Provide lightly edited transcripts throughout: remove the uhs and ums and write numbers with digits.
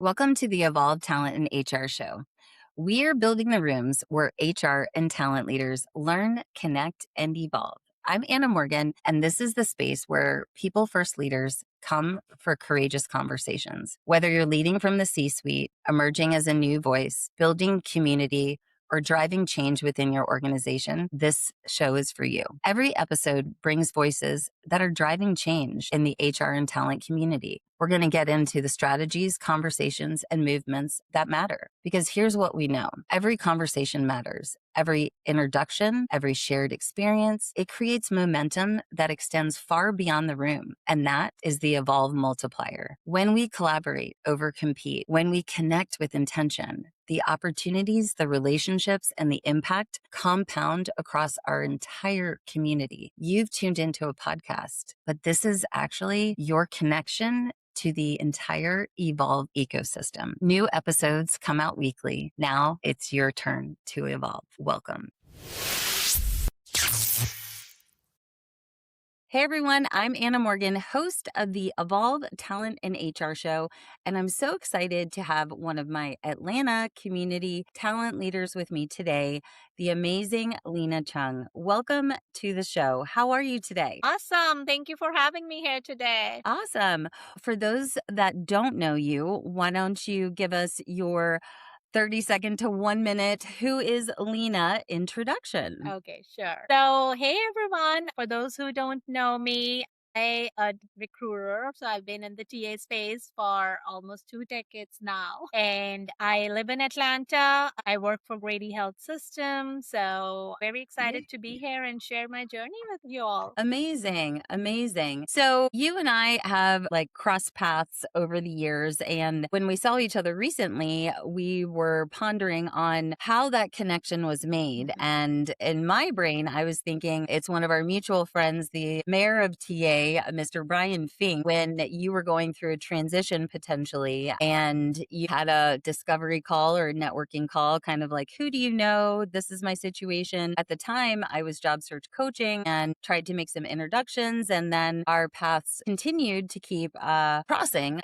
Welcome to the Evolve Talent and HR Show. We're building the rooms where HR and talent leaders learn, connect, and evolve. I'm Anna Morgan, and this is the space where people first leaders come for courageous conversations. Whether you're leading from the C suite, emerging as a new voice, building community, or driving change within your organization, this show is for you. Every episode brings voices that are driving change in the HR and talent community. We're going to get into the strategies, conversations, and movements that matter. Because here's what we know. Every conversation matters. Every introduction, every shared experience, it creates momentum that extends far beyond the room. And that is the Evolve multiplier. When we collaborate over compete, when we connect with intention, the opportunities, the relationships, and the impact compound across our entire community. You've tuned into a podcast, but this is actually your connection to the entire Evolve ecosystem. New episodes come out weekly. Now it's your turn to evolve. Welcome. Hey everyone, I'm Anna Morgan, host of the Evolve Talent and HR Show, and I'm so excited to have one of my Atlanta community talent leaders with me today, the amazing Leena Chugh. Welcome to the show. How are you today? Awesome. Thank you for having me here today. Awesome. For those that don't know you, why don't you give us your 30-second to 1 minute Who is Leena introduction? Okay, sure. So, hey everyone. For those who don't know me, I'm a recruiter. So, I've been in the TA space for almost 2 decades now. And I live in Atlanta. I work for Grady Health System. So, very excited to be here and share my journey with you all. Amazing. Amazing. So you and I have like crossed paths over the years. And when we saw each other recently, we were pondering on how that connection was made. And in my brain, I was thinking it's one of our mutual friends, the mayor of TA, Mr. Brian Fink, when you were going through a transition potentially and you had a discovery call or a networking call, kind of like, who do you know? This is my situation. At the time, I was job search coaching and tried to make some introductions, and then our paths continued to keep crossing.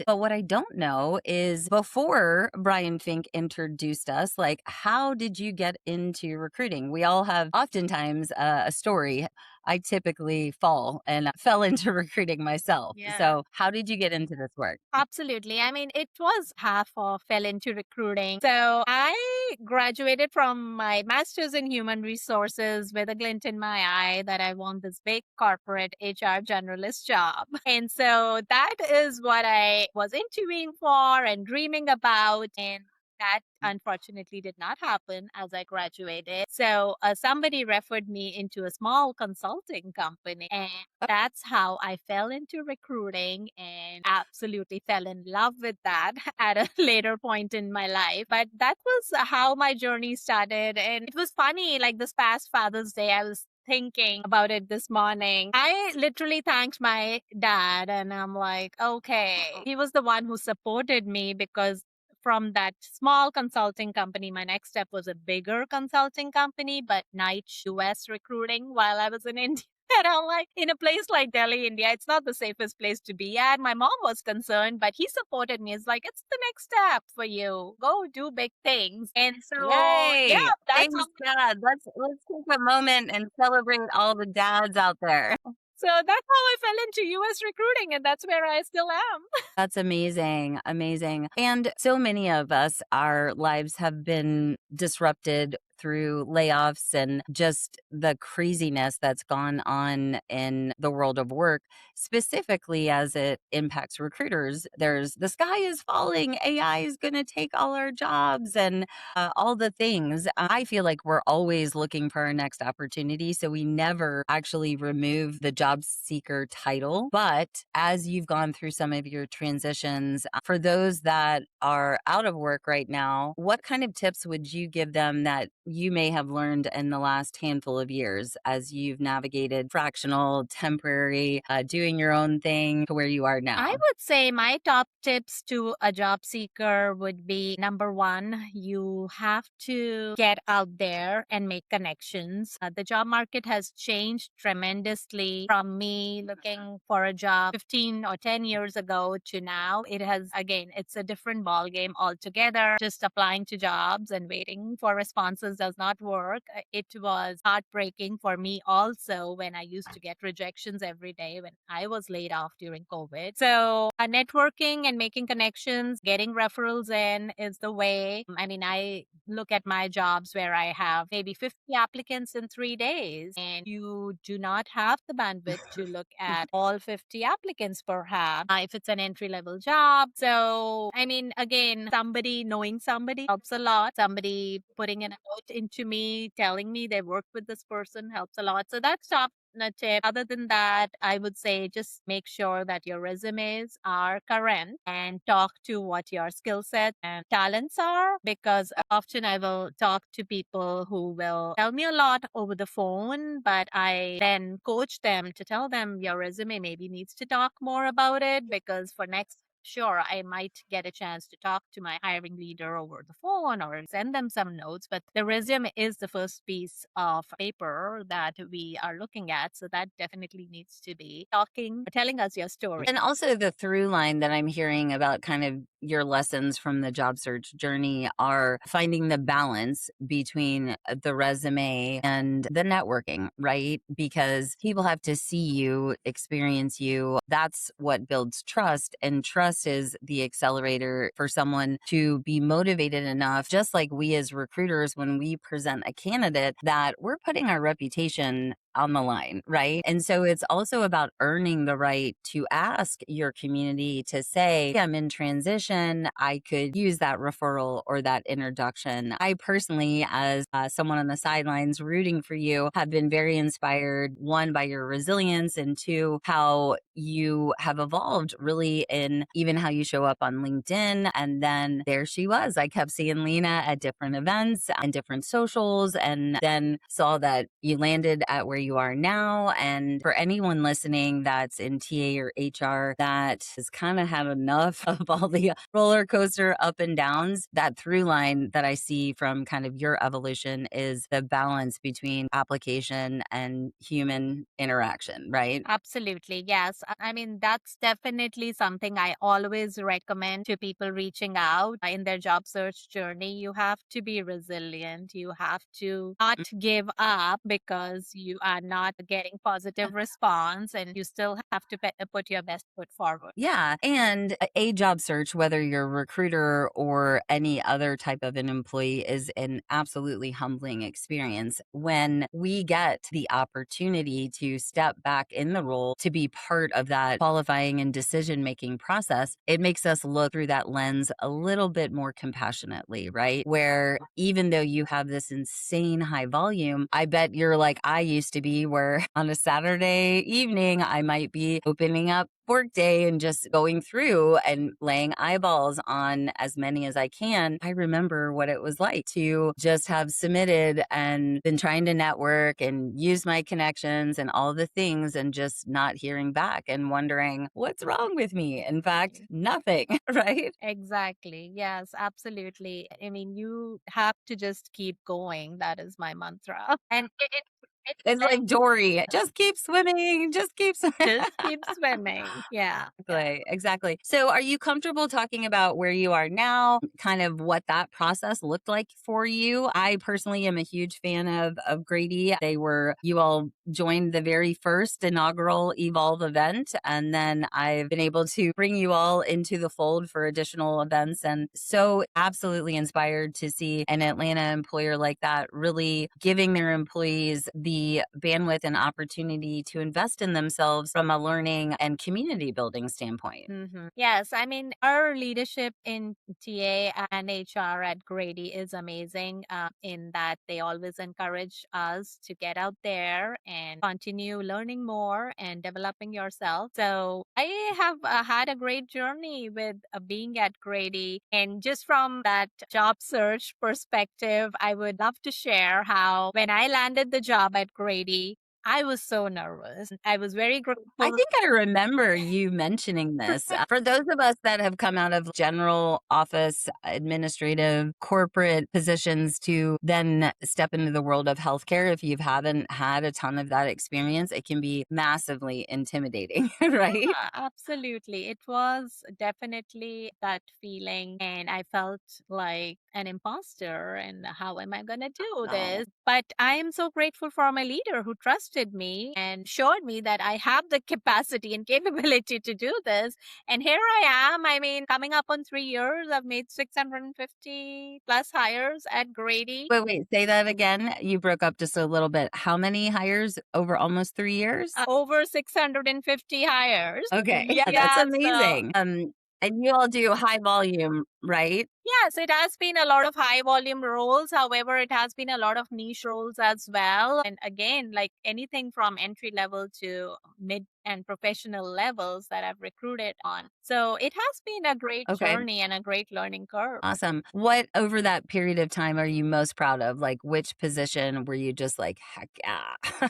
But what I don't know is before Brian Fink introduced us, like, how did you get into recruiting? We all have oftentimes a story. I typically fall and fell into recruiting myself. Yeah. So, how did you get into this work? Absolutely. I mean, it was half of fell into recruiting. So I graduated from my master's in human resources with a glint in my eye that I want this big corporate HR generalist job. And so that is what I was interviewing for and dreaming about. And that unfortunately did not happen as I graduated. So somebody referred me into a small consulting company, and that's how I fell into recruiting and absolutely fell in love with that at a later point in my life. But that was how my journey started. And it was funny, like this past Father's Day, I was thinking about it this morning. I literally thanked my dad, and I'm like, okay, he was the one who supported me because from that small consulting company, my next step was a bigger consulting company, but night US recruiting while I was in India. And I'm like, in a place like Delhi, India, it's not the safest place to be at. My mom was concerned, but he supported me. It's like, it's the next step for you. Go do big things. And so, yeah, Yay! that's Thanks, Dad. Let's take a moment and celebrate all the dads out there. that's how I fell into US recruiting, and that's where I still am. That's amazing. Amazing. And so many of us, our lives have been disrupted through layoffs and just the craziness that's gone on in the world of work, specifically as it impacts recruiters. There's the sky is falling, AI is going to take all our jobs, and all the things. I feel like we're always looking for our next opportunity. So we never actually remove the job seeker title. But as you've gone through some of your transitions, for those that are out of work right now, what kind of tips would you give them that you may have learned in the last handful of years as you've navigated fractional, temporary, doing your own thing to where you are I now? would say my top tips to a job seeker would be number one, you have to get out there and make connections. The job market has changed tremendously from me looking for a job 15 or 10 years ago to now. It has, again, it's a different ball game altogether. Just applying to jobs and waiting for responses does not work. It was heartbreaking for me also when I used to get rejections every day when I was laid off during COVID. So, networking and making connections, getting referrals in is the way. I mean, I look at my jobs where I have maybe 50 applicants in 3 days, and you do not have the bandwidth to look at all 50 applicants, perhaps, if it's an entry level job. So, I mean, again, somebody knowing somebody helps a lot. Somebody putting in a note into me, telling me they worked with this person helps a lot. So, that's top a tip. Other than that, I would say just make sure that your resumes are current and talk to what your skill set and talents are, because often I will talk to people who will tell me a lot over the phone, but I then coach them to tell them your resume maybe needs to talk more about it, because for next, sure, I might get a chance to talk to my hiring leader over the phone or send them some notes, but the resume is the first piece of paper that we are looking at. So that definitely needs to be talking, telling us your story. And also the through line that I'm hearing about kind of your lessons from the job search journey are finding the balance between the resume and the networking, right? Because people have to see you, experience you. That's what builds trust. And trust is the accelerator for someone to be motivated enough, just like we as recruiters, when we present a candidate, that we're putting our reputation on the line, right? And so it's also about earning the right to ask your community to say, "Hey, I'm in transition. I could use that referral or that introduction." I personally, as someone on the sidelines rooting for you, have been very inspired, one, by your resilience, and two, how you have evolved really in even how you show up on LinkedIn. And then there she was. I kept seeing Leena at different events and different socials, and then saw that you landed at where you are now. And for anyone listening that's in TA or HR that has kind of had enough of all the roller coaster up and downs, that through line that I see from kind of your evolution is the balance between application and human interaction, right? Absolutely. Yes. I mean, that's definitely something I always recommend to people reaching out in their job search journey. You have to be resilient. You have to not give up because you are not getting positive response, and you still have to put your best foot forward. Yeah. And a job search, whether you're a recruiter or any other type of an employee, is an absolutely humbling experience. When we get the opportunity to step back in the role to be part of that qualifying and decision making process, it makes us look through that lens a little bit more compassionately, right? Where even though you have this insane high volume, I bet you're like I used to be, where on a Saturday evening, I might be opening up Workday and just going through and laying eyeballs on as many as I can. I remember what it was like to just have submitted and been trying to network and use my connections and all the things, and just not hearing back and wondering what's wrong with me. In fact, nothing, right? Exactly. Yes, absolutely. I mean, you have to just keep going. That is my mantra. And it's It's like Dory, just keep swimming, just keep swimming. just keep swimming. Yeah. Yeah. Exactly, exactly. So, are you comfortable talking about where you are now, kind of what that process looked like for you? I personally am a huge fan of Grady. You all joined the very first inaugural Evolve event, and then I've been able to bring you all into the fold for additional events, and so absolutely inspired to see an Atlanta employer like that really giving their employees the the bandwidth and opportunity to invest in themselves from a learning and community building standpoint. Yes, I mean, our leadership in TA and HR at Grady is amazing in that they always encourage us to get out there and continue learning more and developing yourself. So I have had a great journey with being at Grady. And just from that job search perspective, I would love to share how when I landed the job at Grady, I was so nervous. I was very I grateful. think I remember you mentioning this. For those of us that have come out of general office, administrative, corporate positions to then step into the world of healthcare, if you haven't had a ton of that experience, it can be massively intimidating, right? Absolutely. It was definitely that feeling. And I felt like an imposter. And how am I going to do No. this? But I am so grateful for my leader who trusted me and showed me that I have the capacity and capability to do this. And here I am. I mean, coming up on 3 years, I've made 650 plus hires at Grady. Wait, say that again. You broke up just a little bit. How many hires over almost 3 years? Over 650 hires. Okay, that's Yeah. So amazing. And you all do high volume, right? yes, it has been a lot of high volume roles. However, it has been a lot of niche roles as well. And again, like anything from entry level to mid and professional levels that I've recruited on. So it has been a great Okay. journey and a great learning curve. Awesome. What over that period of time are you most proud of? Like, which position were you just like, heck yeah?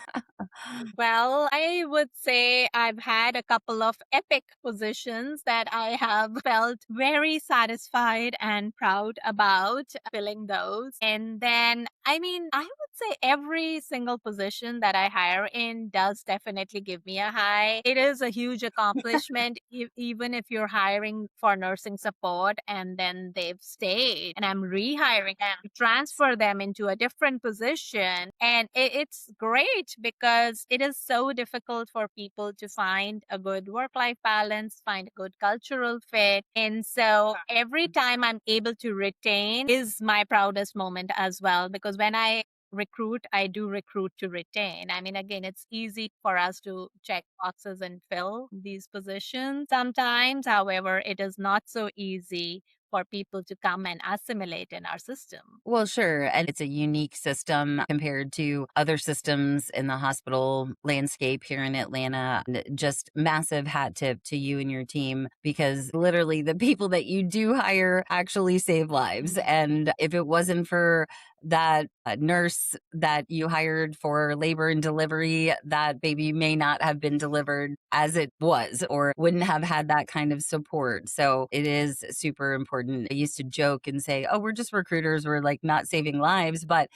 Well, I would say I've had a couple of epic positions that I have felt very satisfied and proud about filling those. And then, I mean, I would say every single position that I hire in does definitely give me a high. It is a huge accomplishment, even if you're hiring for nursing support and then they've stayed and I'm rehiring them, transfer them into a different position. And it's great because it is so difficult for people to find a good work life balance, find a good cultural fit. And so every time I'm able to retain is my proudest moment as well, because when I recruit, I do recruit to retain. I mean, again, it's easy for us to check boxes and fill these positions sometimes. However, it is not so easy for people to come and assimilate in our system. Well, sure. And it's a unique system compared to other systems in the hospital landscape here in Atlanta. And just massive hat tip to you and your team because literally the people that you do hire actually save lives. And if it wasn't for that nurse that you hired for labor and delivery, that baby may not have been delivered as it was or wouldn't have had that kind of support. So it is super important. I used to joke and say, oh, we're just recruiters. We're like not saving lives. But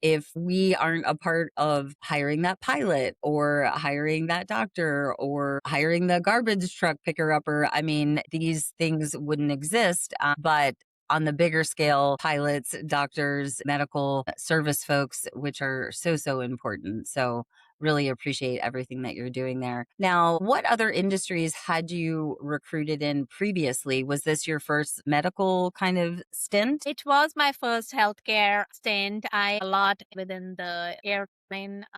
if we aren't a part of hiring that pilot or hiring that doctor or hiring the garbage truck picker upper, I mean, these things wouldn't exist. But on the bigger scale, pilots, doctors, medical service folks, which are so, so important. So, really appreciate everything that you're doing there. Now, what other industries had you recruited in previously? Was this your first medical kind of stint? It was my first healthcare stint. I a lot within the airline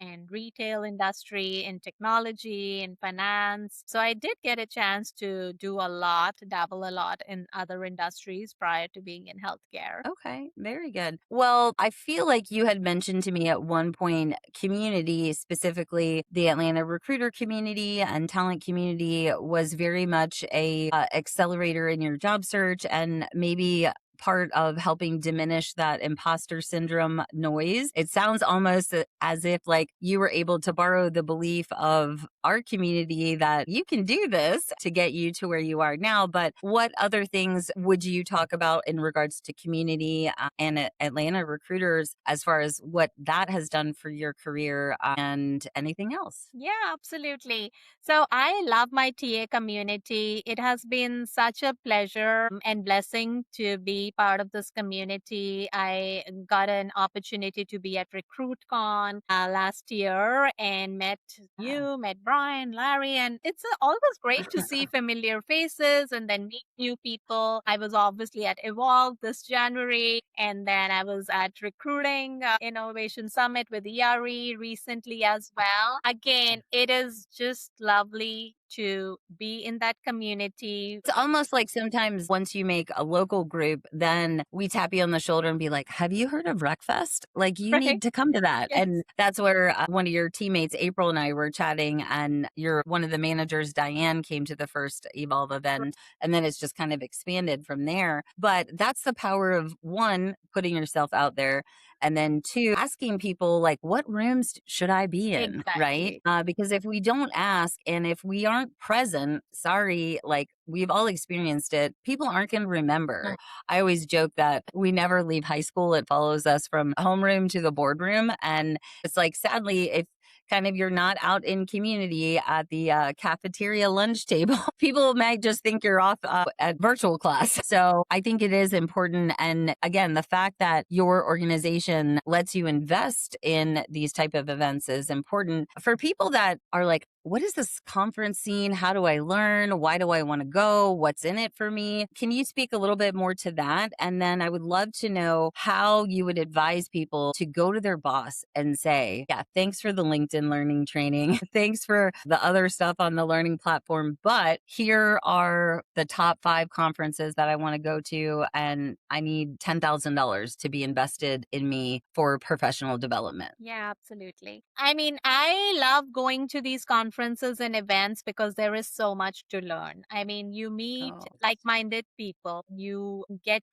and retail industry, in technology, in finance. So I did get a chance to do a lot, dabble a lot in other industries prior to being in healthcare. Okay, very good. Well, I feel like you had mentioned to me at one point community, specifically the Atlanta recruiter community and talent community was very much a accelerator in your job search and maybe part of helping diminish that imposter syndrome noise. It sounds almost as if like you were able to borrow the belief of our community that you can do this to get you to where you are now. But what other things would you talk about in regards to community and Atlanta recruiters as far as what that has done for your career and anything else? Yeah, absolutely. So I love my TA community. It has been such a pleasure and blessing to be be part of this community. I got an opportunity to be at RecruitCon last year and met Yeah. you, met Brian, Larry, and it's always great to see familiar faces and then meet new people. I was obviously at Evolve this January, and then I was at Recruiting Innovation Summit with ERE recently as well. Again, it is just lovely to be in that community. It's almost like sometimes once you make a local group, then we tap you on the shoulder and be like, "Have you heard of Wreckfest? Like, you Right? need to come to that." Yes. And that's where one of your teammates, April, and I were chatting, and one of the managers, Diane, came to the first Evolve event, and then it's just kind of expanded from there. But that's the power of one, putting yourself out there, and then two, asking people like, what rooms should I be in, right? Exactly. Because if we don't ask and if we aren't present, sorry, like we've all experienced it, people aren't going to remember. I always joke that we never leave high school. It follows us from homeroom to the boardroom. And it's like, sadly, if kind of you're not out in community at the cafeteria lunch table, people might just think you're off at virtual class. So I think it is important. And again, the fact that your organization lets you invest in these type of events is important for people that are like, what is this conference scene? How do I learn? Why do I want to go? What's in it for me? Can you speak a little bit more to that? And then I would love to know how you would advise people to go to their boss and say, yeah, thanks for the LinkedIn learning training. Thanks for the other stuff on the learning platform. But here are the top 5 conferences that I want to go to. And I need $10,000 to be invested in me for professional development. Yeah, absolutely. I mean, I love going to these conferences and events because there is so much to learn. I mean, you meet Oh, like minded people, you get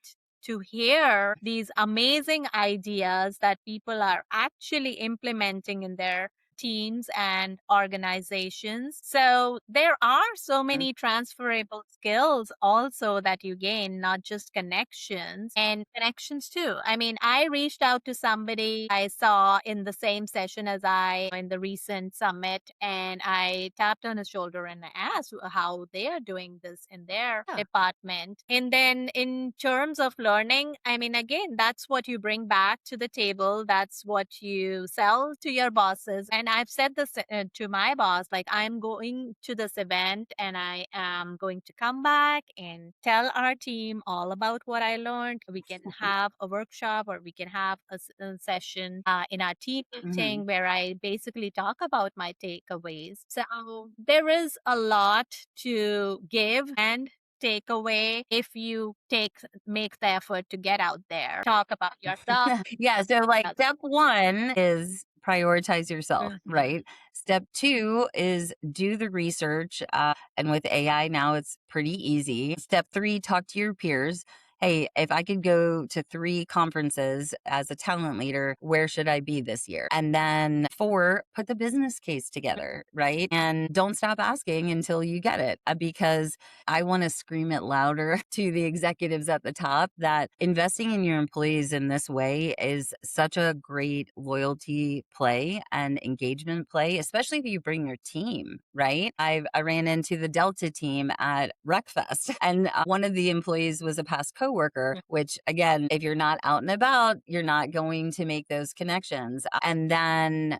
to hear these amazing ideas that people are actually implementing in their teams and organizations. So there are so many transferable skills also that you gain, not just connections and connections too. I mean, I reached out to somebody I saw in the same session as I in the recent summit, and I tapped on his shoulder and I asked how they are doing this in their yeah. department. And then in terms of learning, I mean, again, that's what you bring back to the table. That's what you sell to your bosses. And I've said this to my boss, like, I'm going to this event and I am going to come back and tell our team all about what I learned. We can have a workshop or we can have a session in our team Mhm. meeting where I basically talk about my takeaways. So there is a lot to give and take away if you make the effort to get out there, talk about yourself. Yeah, so like That's- step 1 is prioritize yourself, Mhm. right? Step 2 is do the research. And with AI now, it's pretty easy. Step 3, talk to your peers. Hey, if I could go to 3 conferences as a talent leader, where should I be this year? And then 4, put the business case together, right? And don't stop asking until you get it, because I want to scream it louder to the executives at the top that investing in your employees in this way is such a great loyalty play and engagement play, especially if you bring your team, right? I ran into the Delta team at Wreckfest, and one of the employees was a past coworker, which again, if you're not out and about, you're not going to make those connections. And then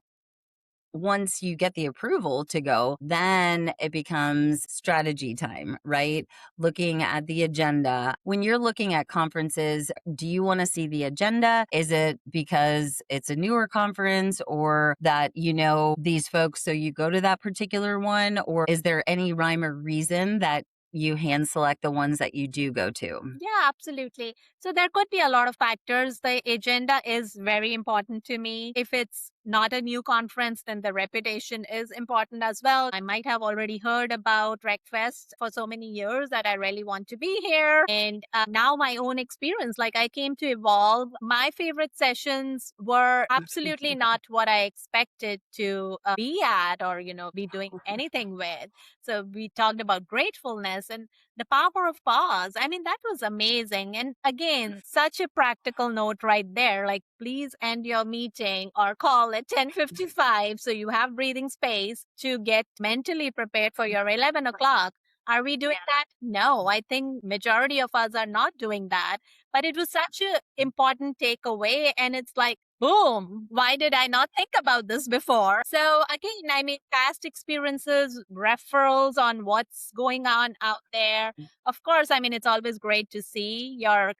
once you get the approval to go, then it becomes strategy time, right? Looking at the agenda. When you're looking at conferences, do you want to see the agenda? Is it because it's a newer conference or that you know these folks, so you go to that particular one? Or is there any rhyme or reason that you hand select the ones that you do go to? Yeah, absolutely. So there could be a lot of factors. The agenda is very important to me. If it's not a new conference, then the reputation is important as well. I might have already heard about RecFest for so many years that I really want to be here. And now my own experience, like I came to Evolve. My favorite sessions were absolutely not what I expected to be at or, be doing anything with. So we talked about gratefulness and the power of pause. I mean, that was amazing. And again, such a practical note right there. Like, please end your meeting or call at 10:55 so you have breathing space to get mentally prepared for your 11 o'clock. Are we doing that? No, I think majority of us are not doing that. But it was such a important takeaway, and it's like, boom, why did I not think about this before? So again, I mean, past experiences, referrals on what's going on out there. Of course, I mean, it's always great to see your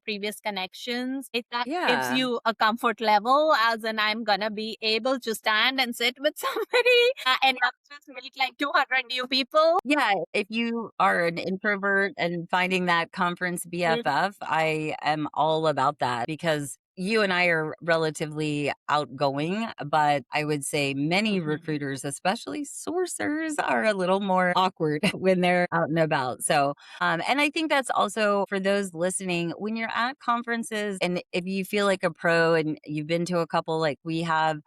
previous connections. That gives Yeah. you a comfort level, as in I'm gonna be able to stand and sit with somebody and not just meet like 200 new people. Yeah, if you are an introvert and finding that conference BFF, I am all about that because you and I are relatively outgoing, but I would say many Mhm. recruiters, especially sourcers, are a little more awkward when they're out and about. So, and I think that's also for those listening when you're at conferences and if you feel like a pro and you've been to a couple like we have,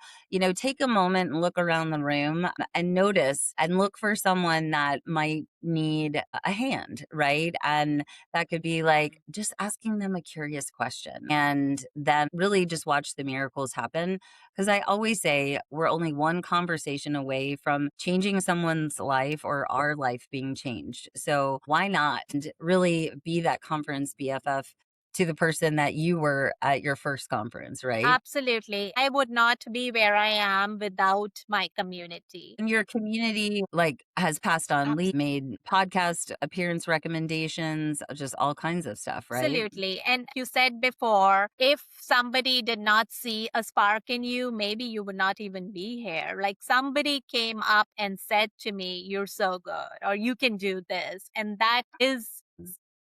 take a moment and look around the room and notice and look for someone that might need a hand, right? And that could be like just asking them a curious question and then really just watch the miracles happen. Because I always say we're only one conversation away from changing someone's life or our life being changed. So why not and really be that conference BFF to the person that you were at your first conference, right? Absolutely. I would not be where I am without my community. And your community, like, has passed on made podcast appearance recommendations, just all kinds of stuff, right? Absolutely. And you said before, if somebody did not see a spark in you, maybe you would not even be here. Like somebody came up and said to me, "You're so good," or "You can do this." And that is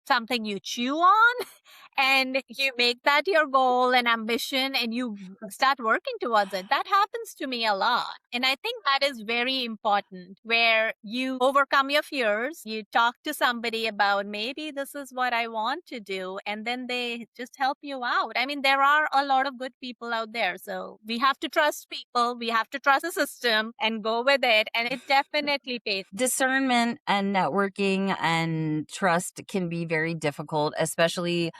something you chew on and you make that your goal and ambition and you start working towards it. That happens to me a lot. And I think that is very important where you overcome your fears, you talk to somebody about maybe this is what I want to do, and then they just help you out. I mean, there are a lot of good people out there. So we have to trust people, we have to trust the system and go with it. And it definitely pays. Discernment and networking and trust can be very difficult, especially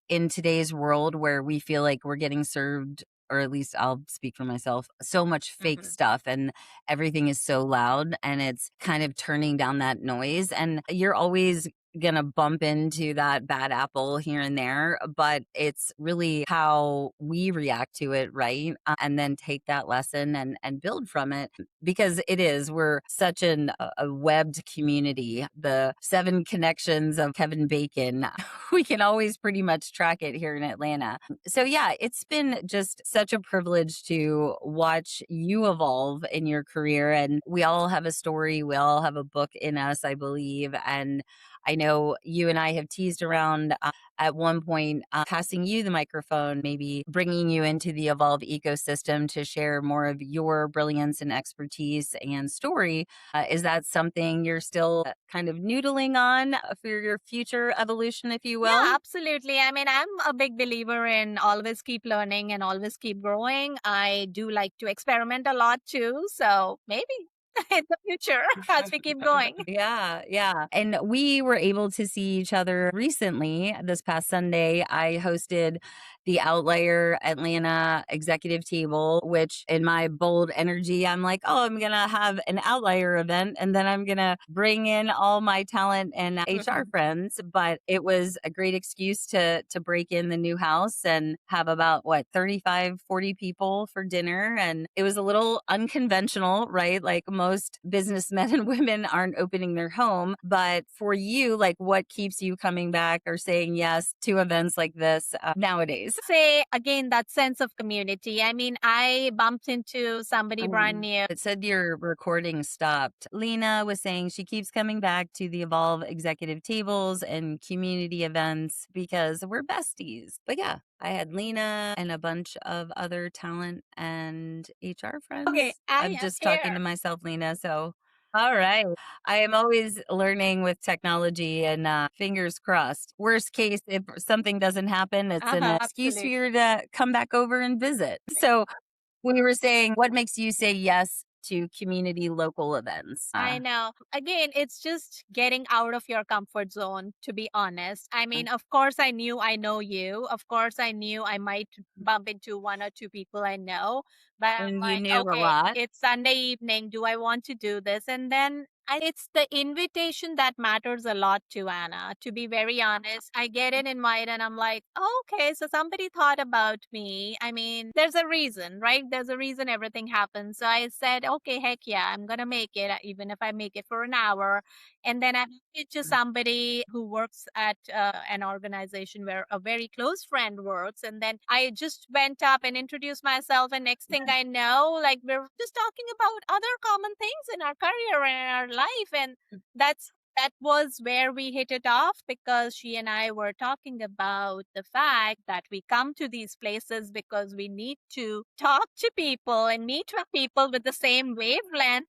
in today's world where we feel like we're getting served, or at least I'll speak for myself, so much fake Mhm. stuff and everything is so loud and it's kind of turning down that noise. And you're always gonna bump into that bad apple here and there, but it's really how we react to it, right? And then take that lesson and build from it because we're such a webbed community. The seven connections of Kevin Bacon, we can always pretty much track it here in Atlanta. So yeah, it's been just such a privilege to watch you evolve in your career. And we all have a story. We all have a book in us, I believe. And I know you and I have teased around at one point, passing you the microphone, maybe bringing you into the Evolve ecosystem to share more of your brilliance and expertise and story. Is that something you're still kind of noodling on for your future evolution, if you Yeah, will? absolutely. I mean, I'm a big believer in always keep learning and always keep growing. I do like to experiment a lot too. So maybe in the future as we keep going. Yeah, yeah. And we were able to see each other recently. This past Sunday, I hosted the Outlier Atlanta Executive Table, which in my bold energy, I'm like, oh, I'm going to have an Outlier event and then I'm going to bring in all my talent and HR Mhm. friends. But it was a great excuse to break in the new house and have about what, 35, 40 people for dinner. And it was a little unconventional, right? Like most businessmen and women aren't opening their home. But for you, like what keeps you coming back or saying yes to events like this nowadays? Say again that sense of community. I mean, I bumped into somebody brand new. It said your recording stopped. Lena was saying she keeps coming back to the Evolve executive tables and community events because we're besties. But yeah, I had Lena and a bunch of other talent and HR Okay, friends. I I'm am just talking here. to myself, Lena. So, all right. I am always learning with technology and fingers crossed. Worst case, if something doesn't happen, it's an excuse for Absolutely. you to come back over and visit. So, we were saying, what makes you say yes to community local events? I know. Again, it's just getting out of your comfort zone, to be honest. I mean, of course, I knew I know you. Of course, I knew I might bump into one or two people I know. But I'm And you like, knew a okay, lot. it's Sunday evening. Do I want to do this? And then It's the invitation that matters a lot to Anna. To be very honest, I get an invite and I'm like, oh, okay, so somebody thought about me. I mean, there's a reason, right? There's a reason everything happens. So I said, okay, heck yeah, I'm going to make it, even if I make it for an hour. And then I make it to somebody who works at an organization where a very close friend works. And then I just went up and introduced myself. And next thing I know, like we're just talking about other common things in our career and our life. And that was where we hit it off because she and I were talking about the fact that we come to these places because we need to talk to people and meet with people with the same wavelength.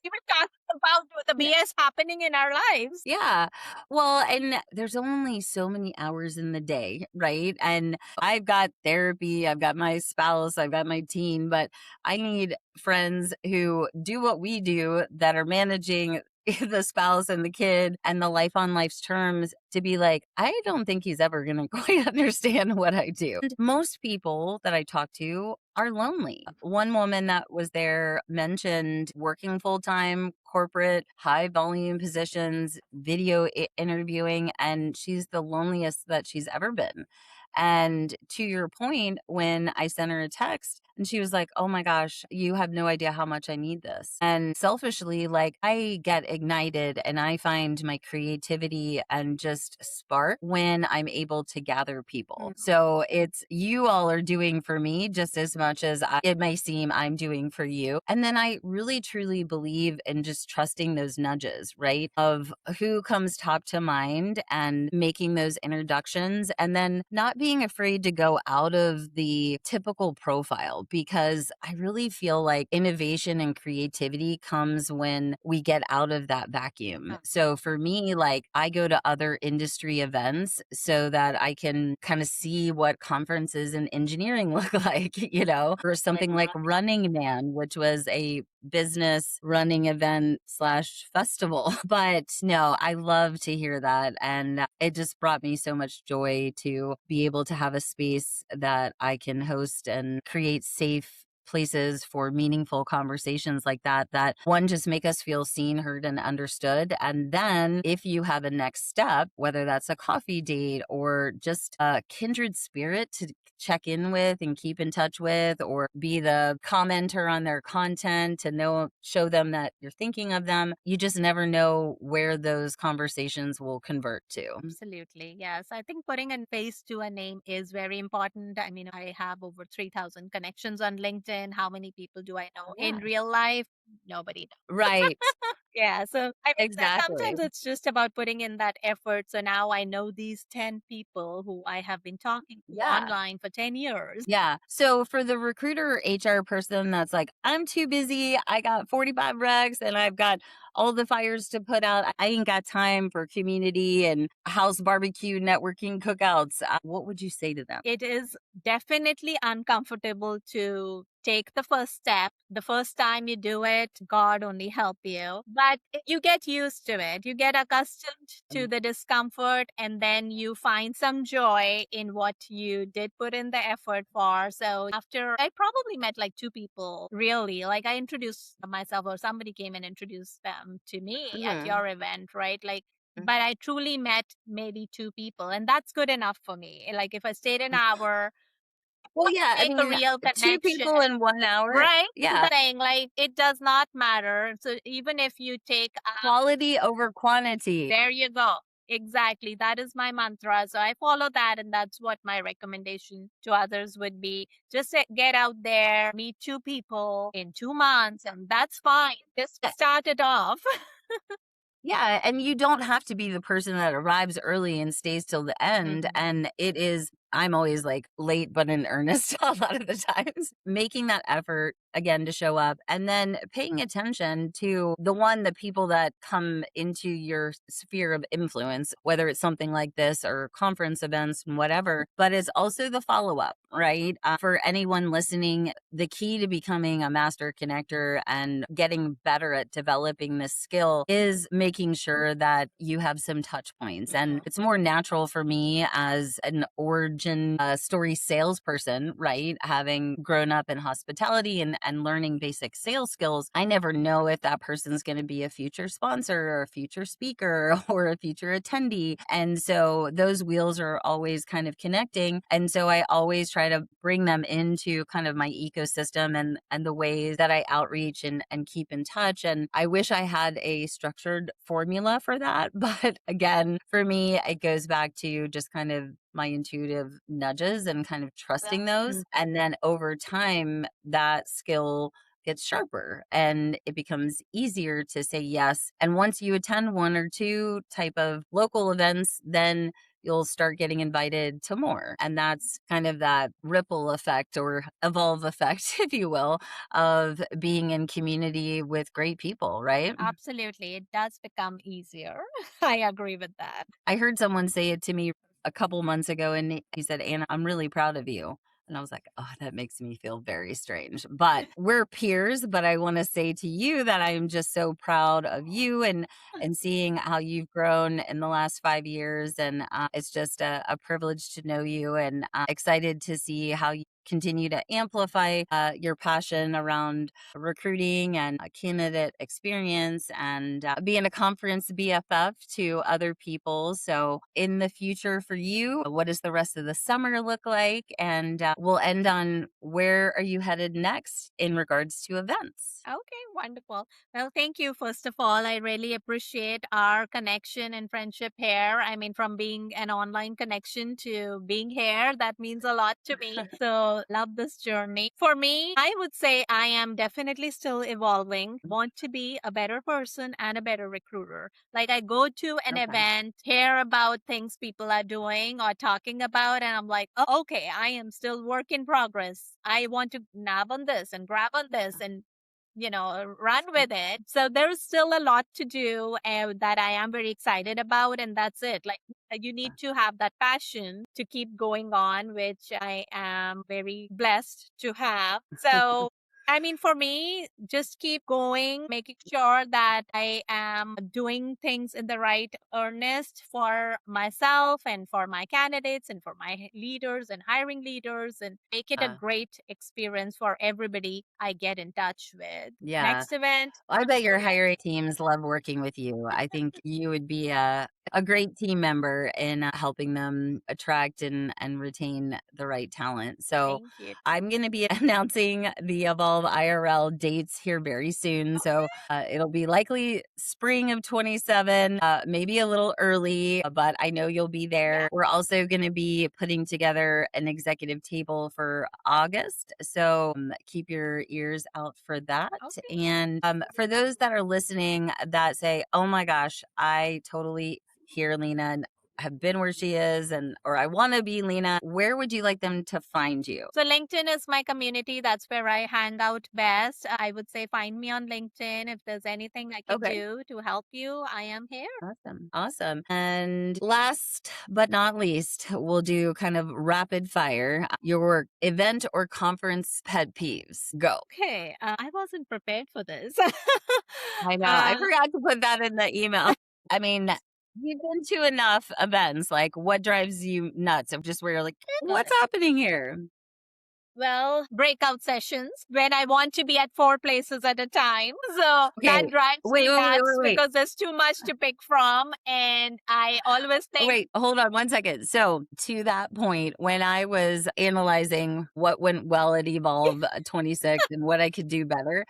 We were talking about the BS happening in our lives. Yeah. Well, and there's only so many hours in the day, right? And I've got therapy, I've got my spouse, I've got my team, but I need friends who do what we do that are managing the spouse and the kid and the life on life's terms to be like, I don't think he's ever going to quite understand what I do. And most people that I talk to are lonely. One woman that was there mentioned working full time, corporate, high volume positions, video interviewing, and she's the loneliest that she's ever been. And to your point, when I sent her a text and she was like, oh my gosh, you have no idea how much I need this. And selfishly, like I get ignited and I find my creativity and just spark when I'm able to gather people. So it's you all are doing for me just as much as it may seem I'm doing for you. And then I really truly believe in just trusting those nudges, right? Of who comes top to mind and making those introductions and then not being afraid to go out of the typical profile because I really feel like innovation and creativity comes when we get out of that vacuum. So for me, like I go to other industry events so that I can kind of see what conferences in engineering look like, or something like Running Man, which was a business running event slash festival. But no, I love to hear that. And it just brought me so much joy to be able to have a space that I can host and create safe places for meaningful conversations like that, that one just make us feel seen, heard, and understood. And then if you have a next step, whether that's a coffee date or just a kindred spirit to check in with and keep in touch with, or be the commenter on their content to show them that you're thinking of them, you just never know where those conversations will convert to. Absolutely. Yes. I think putting a face to a name is very important. I mean, I have over 3,000 connections on LinkedIn. How many people do I know in Yeah. real life? Nobody. Right. Yeah. So, I mean, Exactly. sometimes it's just about putting in that effort. So now I know these 10 people who I have been talking to Yeah. online for 10 years. Yeah. So for the recruiter or HR person that's like, I'm too busy. I got 45 recs and I've got all the fires to put out. I ain't got time for community and house barbecue networking cookouts. What would you say to them? It is definitely uncomfortable to take the first step. The first time you do it, God only help you. But you get used to it. You get accustomed to the discomfort and then you find some joy in what you did put in the effort for. So after I probably met like two people really, like I introduced myself or somebody came and introduced them to me at Mhm. your event, right? Like but I truly met maybe two people, and that's good enough for me. Like if I stayed an hour, Well, yeah. I make a mean, real two connection, people in 1 hour. right? Yeah. Saying like it does not matter. So even if you take, Quality over quantity. there you go. Exactly. That is my mantra. So I follow that, and that's what my recommendation to others would be. Just get out there, meet two people in 2 months, and that's fine. Just start it off. Yeah, and you don't have to be the person that arrives early and stays till the end. Mhm. And I'm always like late, but in earnest a lot of the times. Making that effort again to show up and then paying attention to the people that come into your sphere of influence, whether it's something like this or conference events and whatever. But it's also the follow up, right? For anyone listening, the key to becoming a master connector and getting better at developing this skill is making sure that you have some touch points. And it's more natural for me as an origin story salesperson, right? Having grown up in hospitality and and learning basic sales skills, I never know if that person's going to be a future sponsor or a future speaker or a future attendee. And so those wheels are always kind of connecting. And so I always try to bring them into kind of my ecosystem and the ways that I outreach and keep in touch. And I wish I had a structured formula for that. But again, for me, it goes back to just kind of my intuitive nudges and kind of trusting those. And then over time, that skill gets sharper and it becomes easier to say yes. And once you attend one or two type of local events, then you'll start getting invited to more. And that's kind of that ripple effect or evolve effect, if you will, of being in community with great people, right? Absolutely. It does become easier. I agree with that. I heard someone say it to me a couple months ago, and he said, "Anna, I'm really proud of you." And I was like, "Oh, that makes me feel very strange." But we're peers, but I want to say to you that I'm just so proud of you and seeing how you've grown in the last 5 years. And it's just a privilege to know you, and excited to see how you continue to amplify your passion around recruiting and a candidate experience and being a conference BFF to other people. So, in the future for you, what does the rest of the summer look like? And we'll end on where are you headed next in regards to events? Okay, wonderful. Well, thank you, first of all. I really appreciate our connection and friendship here. I mean, from being an online connection to being here, that means a lot to me. So, love this journey. For me, I would say I am definitely still evolving, want to be a better person and a better recruiter. Like, I go to an Okay. event, hear about things people are doing or talking about, and I'm like, oh, okay, I am still work in progress. I want to nab on this and grab on this and run with it. So there's still a lot to do that I am very excited about. And that's it. Like, you need to have that passion to keep going on, which I am very blessed to have. So, I mean, for me, just keep going, making sure that I am doing things in the right earnest for myself and for my candidates and for my leaders and hiring leaders, and make it a Uh, great experience for everybody I get in touch with. yeah. Next event. I bet your hiring teams love working with you. I think you would be a great team member in helping them attract and retain the right talent. So Thank you. I'm going to be announcing the Evolve IRL dates here very soon. So it'll be likely spring of 27, maybe a little early, but I know you'll be Yeah. there. We're also going to be putting together an executive table for August. So keep your ears out for that. Okay. And for those that are listening that say, oh my gosh, I totally hear Leena and have been where she is, and or I want to be Leena, where would you like them to find you? So LinkedIn is my community. That's where I hang out best. I would say find me on LinkedIn. If there's anything I can Okay. do to help you, I am here. Awesome. Awesome. And last but not least, we'll do kind of rapid fire. Your event or conference pet peeves. Go. Okay. I wasn't prepared for this. I know. I uh, forgot to put that in the email. I mean, you've been to enough events. Like, what drives you nuts of just where you're like, what's happening here? well, breakout sessions when I want to be at four places at a time. So Okay. that drives Wait, me wait, wait, nuts wait, wait. because there's too much to pick from. And I always think, Wait, hold on one second. So, to that point, when I was analyzing what went well at Evolve 26 and what I could do better,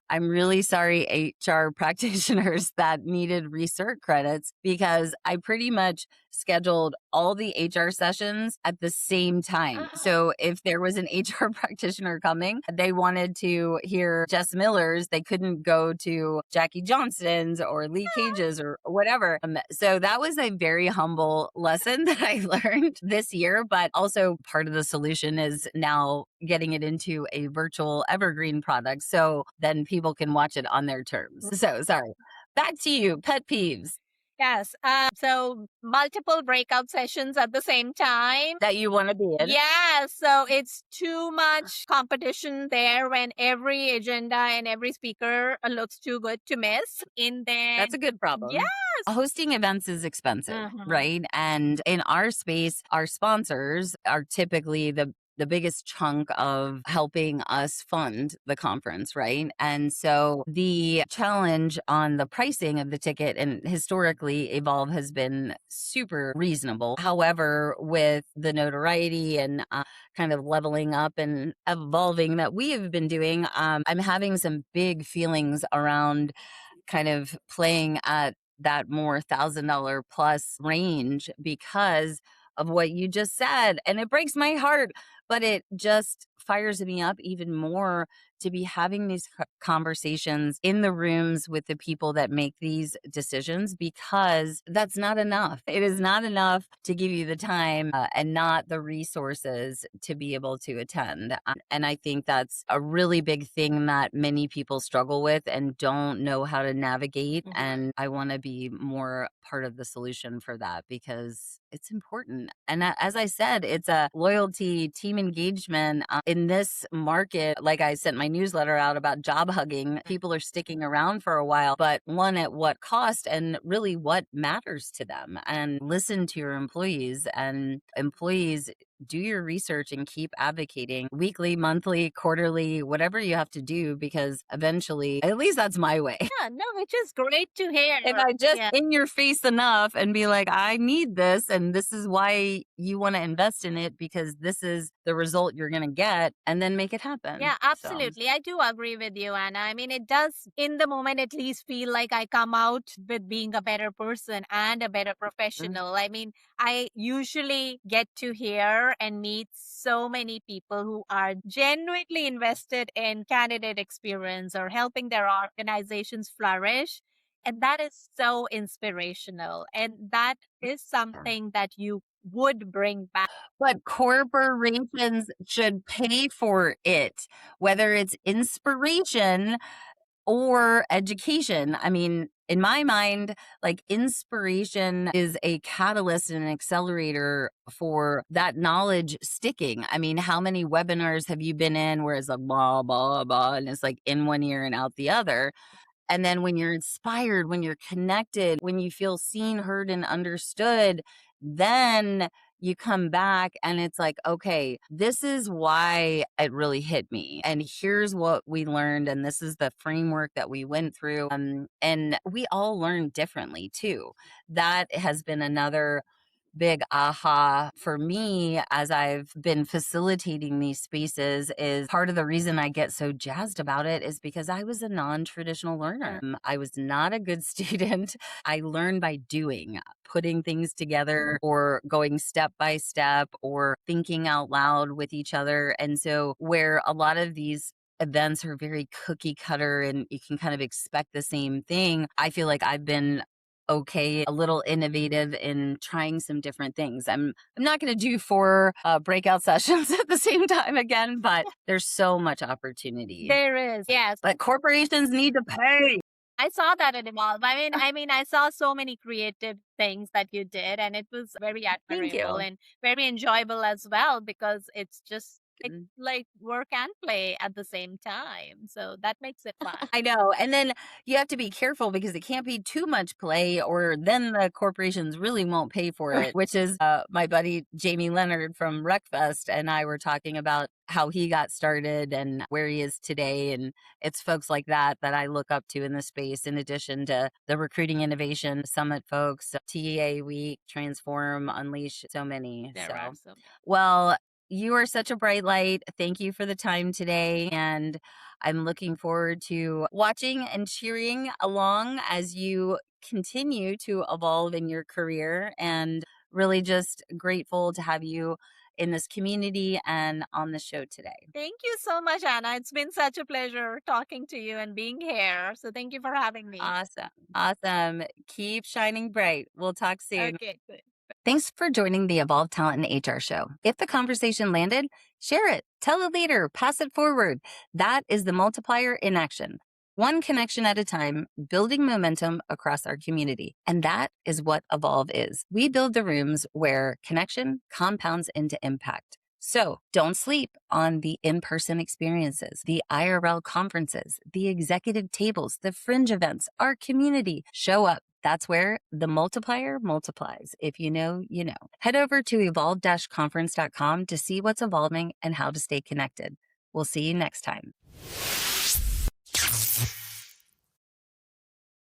I'm really sorry, HR practitioners that needed recert credits because I pretty much scheduled all the HR sessions at the same time. So if there was an HR practitioner coming, they wanted to hear Jess Miller's, they couldn't go to Jackie Johnston's or Lee Cage's or whatever. So that was a very humble lesson that I learned this year, but also part of the solution is now getting it into a virtual evergreen product. So then people can watch it on their terms. So sorry. Back to you, pet peeves yes. So multiple breakout sessions at the same time. that you want to be in. Yeah, so it's too much competition there when every agenda and every speaker looks too good to miss. In then, That's a good yes. problem. Hosting events is expensive, Mhm. right? And in our space, our sponsors are typically the the biggest chunk of helping us fund the conference, right? And so the challenge on the pricing of the ticket, and historically, Evolve has been super reasonable. However, with the notoriety and kind of leveling up and evolving that we have been doing, I'm having some big feelings around kind of playing at that more $1,000 plus range because of what you just said. And it breaks my heart, but it just fires me up even more to be having these conversations in the rooms with the people that make these decisions, because that's not enough. It is not enough to give you the time and not the resources to be able to attend. And I think that's a really big thing that many people struggle with and don't know how to navigate. And I want to be more part of the solution for that because it's important. And as I said, it's a loyalty, team engagement in this market. Like I sent my newsletter out about job hugging. People are sticking around for a while, but one, at what cost, and really what matters to them. And listen to your employees, and employees, do your research and keep advocating weekly, monthly, quarterly, whatever you have to do, because eventually, at least that's my way. Yeah, no, which is great to hear. If I just Yeah. in your face enough and be like, I need this, and this is why you want to invest in it, because this is the result you're going to get, and then make it happen. Yeah, So, absolutely. I do agree with you, Anna. I mean, it does, in the moment, at least feel like I come out with being a better person and a better mm, professional. I mean, I usually get to hear and meet so many people who are genuinely invested in candidate experience or helping their organizations flourish. And that is so inspirational. And that is yeah. something that you would bring back. But corporations should pay for it, whether it's inspiration or education. I mean, in my mind, like, inspiration is a catalyst and an accelerator for that knowledge sticking. I mean, how many webinars have you been in where it's like blah, blah, blah, and it's like in one ear and out the other? And then when you're inspired, when you're connected, when you feel seen, heard, and understood, then you come back and it's like, okay, this is why it really hit me. And here's what we learned. And this is the framework that we went through. And we all learn differently too. That has been another big aha for me as I've been facilitating these spaces. Is part of the reason I get so jazzed about it is because I was a non-traditional learner. I was not a good student. I learned by doing, putting things together, or going step by step, or thinking out loud with each other. And so where a lot of these events are very cookie cutter and you can kind of expect the same thing, I feel like I've been okay, a little innovative in trying some different things. I'm not going to do 4 breakout sessions at the same time again, but there's so much opportunity. There is, yes. But corporations need to pay. I saw that at Evolve. I mean, I saw so many creative things that you did, and it was very Thank admirable you. and very enjoyable as well because it's just Mm. like work and play at the same time. So that makes it fun. I know. And then you have to be careful because it can't be too much play, or then the corporations really won't pay for it, which is my buddy Jamie Leonard from Recfest and I were talking about how he got started and where he is today. And it's folks like that that I look up to in the space, in addition to the Recruiting Innovation Summit folks, TEA Week, Transform, Unleash, so many. There are So, so many. well, you are such a bright light. Thank you for the time today. And I'm looking forward to watching and cheering along as you continue to evolve in your career, and really just grateful to have you in this community and on the show today. Thank you so much, Anna. It's been such a pleasure talking to you and being here. So thank you for having me. Awesome. Awesome. Keep shining bright. We'll talk soon. Okay, good. Thanks for joining the Evolve Talent and HR show. If the conversation landed, share it, tell a leader, pass it forward. That is the multiplier in action. One connection at a time, building momentum across our community. And that is what Evolve is. We build the rooms where connection compounds into impact. So don't sleep on the in person experiences, the IRL conferences, the executive tables, the fringe events, our community. Show up. That's where the multiplier multiplies. If you know, you know. Head over to evolve-conference.com to see what's evolving and how to stay connected. We'll see you next time.